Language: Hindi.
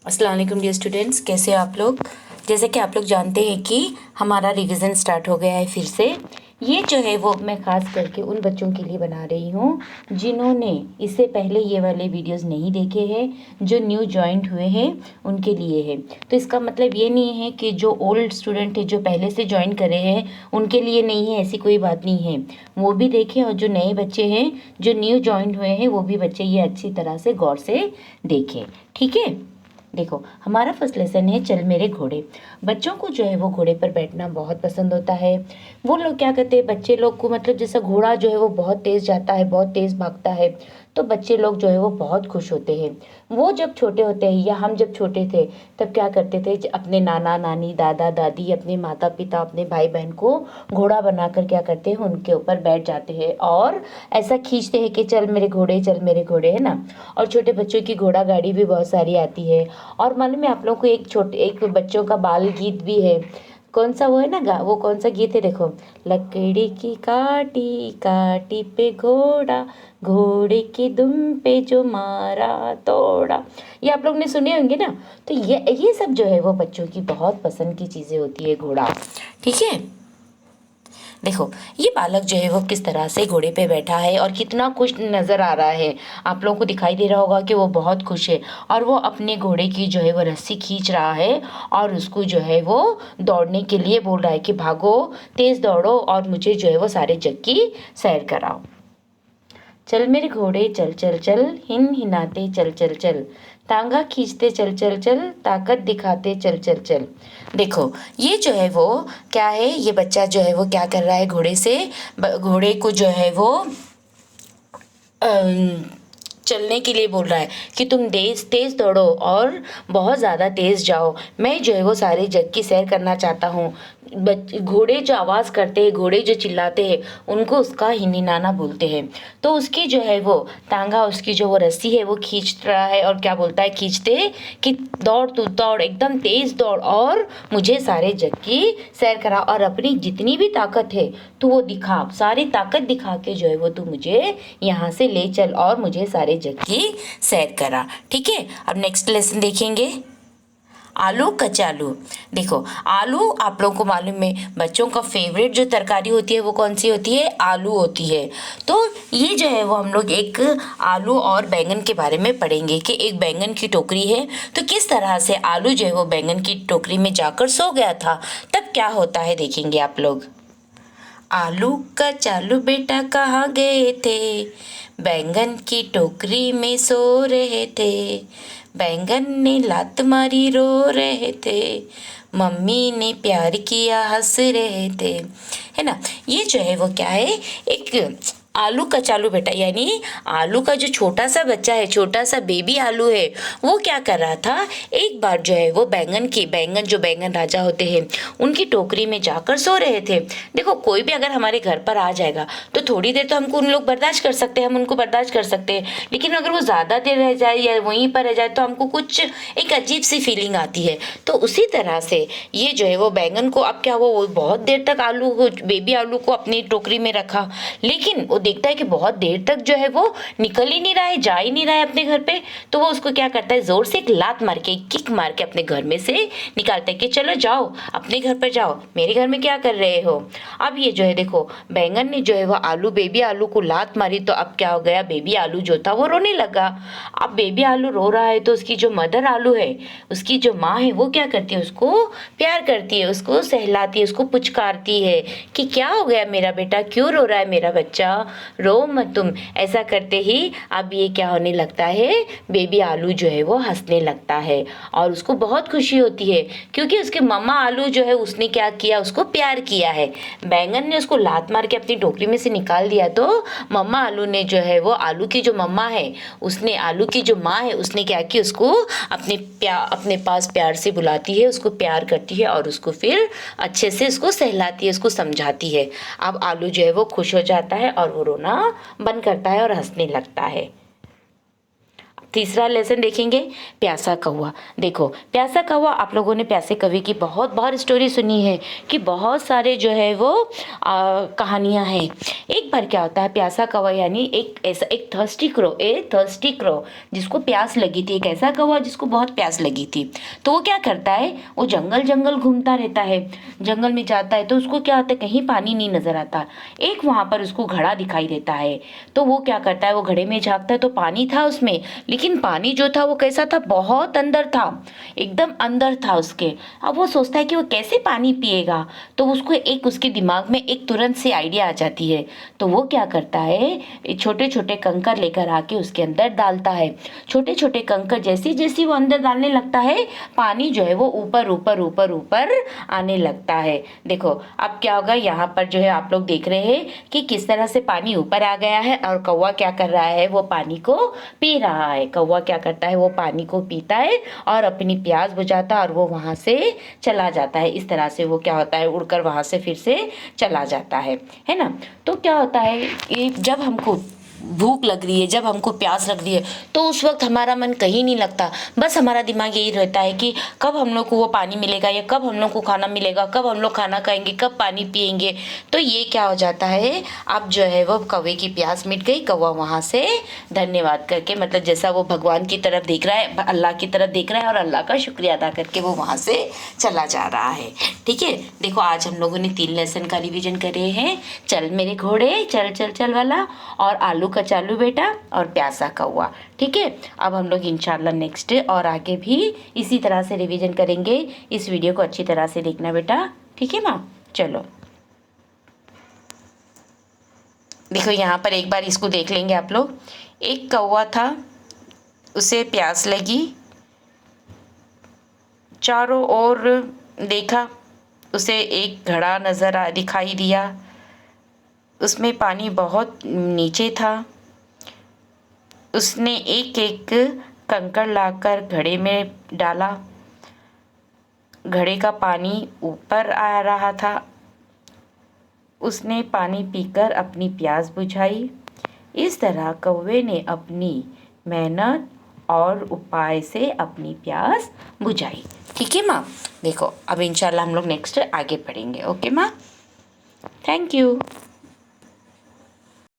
अस्सलाम वालेकुम डियर स्टूडेंट्स, कैसे हो आप लोग। जैसे कि आप लोग जानते हैं कि हमारा रिवीजन स्टार्ट हो गया है फिर से। ये जो है वो मैं ख़ास करके उन बच्चों के लिए बना रही हूँ जिन्होंने इससे पहले ये वाले वीडियोस नहीं देखे हैं, जो न्यू जॉइंट हुए हैं उनके लिए है। तो इसका मतलब ये नहीं है कि जो ओल्ड स्टूडेंट है, जो पहले से ज्वाइन करे हैं, उनके लिए नहीं है, ऐसी कोई बात नहीं है। वो भी देखें और जो नए बच्चे हैं, जो न्यू जॉइंट हुए हैं, वो भी बच्चे ये अच्छी तरह से गौर से देखें। ठीक है, देखो हमारा फर्स्ट लेसन है चल मेरे घोड़े। बच्चों को जो है वो घोड़े पर बैठना बहुत पसंद होता है। वो लोग क्या कहते हैं, बच्चे लोग को मतलब जैसा घोड़ा जो है वो बहुत तेज़ जाता है, बहुत तेज़ भागता है, तो बच्चे लोग जो है वो बहुत खुश होते हैं। वो जब छोटे होते हैं या हम जब छोटे थे तब क्या करते थे, अपने नाना नानी, दादा दादी, अपने माता पिता, अपने भाई बहन को घोड़ा बनाकर क्या करते हैं, उनके ऊपर बैठ जाते हैं और ऐसा खींचते हैं कि चल मेरे घोड़े, चल मेरे घोड़े, है ना। और छोटे बच्चों की घोड़ा गाड़ी भी बहुत सारी आती है। और मालूम है आप लोगों को, एक बच्चों का बाल गीत भी है। कौन सा वो है ना वो कौन सा गीत है, देखो। लकड़ी की काटी काटी पे घोड़ा, घोड़े की दुम पे जो मारा तोड़ा। ये आप लोग ने सुने होंगे ना। तो ये सब जो है वो बच्चों की बहुत पसंद की चीज़ें होती है, घोड़ा। ठीक है, देखो ये बालक जो है वो किस तरह से घोड़े पे बैठा है और कितना खुश नज़र आ रहा है। आप लोगों को दिखाई दे रहा होगा कि वो बहुत खुश है और वो अपने घोड़े की जो है वो रस्सी खींच रहा है और उसको जो है वो दौड़ने के लिए बोल रहा है कि भागो, तेज़ दौड़ो और मुझे जो है वो सारे जग की सैर कराओ। चल मेरे घोड़े चल चल चल, हिन हिनाते चल चल चल, टांगा खींचते चल चल चल, ताकत दिखाते चल चल चल। देखो ये जो है वो क्या है, ये बच्चा जो है वो क्या कर रहा है, घोड़े से घोड़े को जो है वो चलने के लिए बोल रहा है कि तुम तेज़ दौड़ो और बहुत ज़्यादा तेज़ जाओ, मैं जो है वो सारे जग की सैर करना चाहता हूँ। घोड़े जो आवाज़ करते हैं, घोड़े जो चिल्लाते हैं, उनको उसका हिनहिनाना बोलते हैं। तो उसकी जो है वो टांगा, उसकी जो वो रस्सी है वो खींच रहा है और क्या बोलता है खींचते कि दौड़ तू दौड़, एकदम तेज़ दौड़ और मुझे सारे जग की सैर करा और अपनी जितनी भी ताकत है तू वो दिखा, सारी ताकत दिखा के जो है वो तू मुझे यहाँ से ले चल और मुझे सारे जग की सैर करा। ठीक है, अब नेक्स्ट लेसन देखेंगे, आलू कचालू। देखो आलू आप लोगों को मालूम है, बच्चों का फेवरेट जो तरकारी होती है वो कौन सी होती है, आलू होती है। तो ये जो है वो हम लोग एक आलू और बैंगन के बारे में पढ़ेंगे कि एक बैंगन की टोकरी है, तो किस तरह से आलू जो है वो बैंगन की टोकरी में जाकर सो गया था, तब क्या होता है देखेंगे आप लोग। आलू कचालू बेटा कहाँ गए थे, बैंगन की टोकरी में सो रहे थे, बैंगन ने लात मारी रो रहे थे, मम्मी ने प्यार किया हंस रहे थे, है ना। ये जो है वो क्या है, एक आलू कचालू बेटा, यानी आलू का जो छोटा सा बच्चा है, छोटा सा बेबी आलू है, वो क्या कर रहा था, एक बार जो है वो बैंगन राजा होते हैं उनकी टोकरी में जाकर सो रहे थे। देखो कोई भी अगर हमारे घर पर आ जाएगा तो थोड़ी देर तो हमको उन लोग बर्दाश्त कर सकते हैं, हम उनको बर्दाश्त कर सकते हैं, लेकिन अगर वो ज़्यादा देर रह जाए या वहीं पर रह जाए तो हमको कुछ एक अजीब सी फीलिंग आती है। तो उसी तरह से ये जो है वो बैंगन को, अब क्या वो बहुत देर तक आलू को, बेबी आलू को अपनी टोकरी में रखा, लेकिन वो देखता है कि बहुत देर तक जो है वो निकल ही नहीं रहा है, जा ही नहीं रहा है अपने घर पे। तो वो उसको क्या करता है, जोर से एक लात मार के, एक किक मार के अपने घर में से निकालता है कि चलो जाओ अपने घर पर जाओ, मेरे घर में क्या कर रहे हो। अब ये जो है देखो, बैंगन ने जो है वो बेबी आलू को लात मारी, तो अब क्या हो गया, बेबी आलू जो था वो रोने लगा। अब बेबी आलू रो रहा है तो उसकी जो मदर आलू है, उसकी जो माँ है, वो क्या करती है, उसको प्यार करती है, उसको सहलाती है, उसको पुचकारती है कि क्या हो गया मेरा बेटा, क्यों रो रहा है मेरा बच्चा, रो मत तुम। ऐसा करते ही अब ये क्या होने लगता है, बेबी आलू जो है वो हंसने लगता है और उसको बहुत खुशी होती है क्योंकि उसके मम्मा आलू जो है उसने क्या किया, उसको प्यार किया है। बैंगन ने उसको लात मार के अपनी टोकरी में से निकाल दिया, तो मम्मा आलू ने जो है वो, आलू की जो मम्मा है उसने, आलू की जो माँ है उसने क्या किया, उसको अपने पास प्यार से बुलाती है, उसको प्यार करती है और उसको फिर अच्छे से उसको सहलाती है, उसको समझाती है। अब आलू जो है वो खुश हो जाता है और वो रोना बंद करता है और हंसने लगता है। तीसरा लेसन देखेंगे, प्यासा कौवा। देखो प्यासा कौवा, आप लोगों ने प्यासे कौवे की बहुत बार स्टोरी सुनी है कि बहुत सारे जो है वो कहानियाँ हैं। एक पर क्या होता है, प्यासा कौवा यानी एक ऐसा एक थर्स्टी क्रो जिसको प्यास लगी थी, एक ऐसा कौवा जिसको बहुत प्यास लगी थी। तो वो क्या करता है, वो जंगल जंगल घूमता रहता है, जंगल में जाता है। तो उसको क्या होता है, कहीं पानी नहीं नजर आता। एक वहां पर उसको घड़ा दिखाई देता है। तो वो क्या करता है, वो घड़े में झांकता है तो पानी था उसमें, लेकिन पानी जो था वो कैसा था, बहुत अंदर था, एकदम अंदर था उसके। अब वो सोचता है कि वो कैसे पानी पिएगा। तो उसको एक उसके दिमाग में एक तुरंत से आइडिया आ जाती है। तो वो क्या करता है, छोटे छोटे कंकर लेकर आके उसके अंदर डालता है। छोटे छोटे कंकर जैसे जैसे वो अंदर डालने लगता है, पानी जो है वो ऊपर ऊपर ऊपर ऊपर आने लगता है। देखो अब क्या होगा, यहाँ पर जो है आप लोग देख रहे हैं कि किस तरह से पानी ऊपर आ गया है, और कौवा क्या कर रहा है, वो पानी को पी रहा है। कौवा क्या करता है, वो पानी को पीता है और अपनी प्यास बुझाता है, और वो वहां से चला जाता है। इस तरह से वो क्या होता है, उड़कर वहां से फिर से चला जाता है ना। तो क्या होता है, ये जब हमको भूख लग रही है, जब हमको प्यास लग रही है, तो उस वक्त हमारा मन कहीं नहीं लगता, बस हमारा दिमाग यही रहता है कि कब हम लोग को वो पानी मिलेगा, या कब हम लोग को खाना मिलेगा, कब हम लोग खाना खाएंगे, कब पानी पिएंगे। तो ये क्या हो जाता है, अब जो है वो कौवे की प्यास मिट गई। कौवा वहाँ से धन्यवाद करके, मतलब जैसा वो भगवान की तरफ देख रहा है, अल्लाह की तरफ देख रहा है, और अल्लाह का शुक्रिया अदा करके वो वहाँ से चला जा रहा है। ठीक है, देखो आज हम लोगों ने 3 लेसन का रिवीजन करे हैं। चल मेरे घोड़े चल चल चल वाला, और आलू का चालू बेटा, और प्यासा कौवा। ठीक है, अब हम लोग इंशाल्लाह नेक्स्ट और आगे भी इसी तरह से रिवीजन करेंगे। इस वीडियो को अच्छी तरह से देखना बेटा, ठीक है माँ। चलो देखो यहाँ पर एक बार इसको देख लेंगे आप लोग। एक कौवा था, उसे प्यास लगी, चारों ओर देखा, उसे एक घड़ा दिखाई दिया, उसमें पानी बहुत नीचे था। उसने एक एक कंकड़ लाकर घड़े में डाला, घड़े का पानी ऊपर आ रहा था। उसने पानी पीकर अपनी प्यास बुझाई। इस तरह कौवे ने अपनी मेहनत और उपाय से अपनी प्यास बुझाई। ठीक है माँ, देखो अब इंशाल्लाह हम लोग नेक्स्ट आगे पढ़ेंगे। ओके माँ, थैंक यू।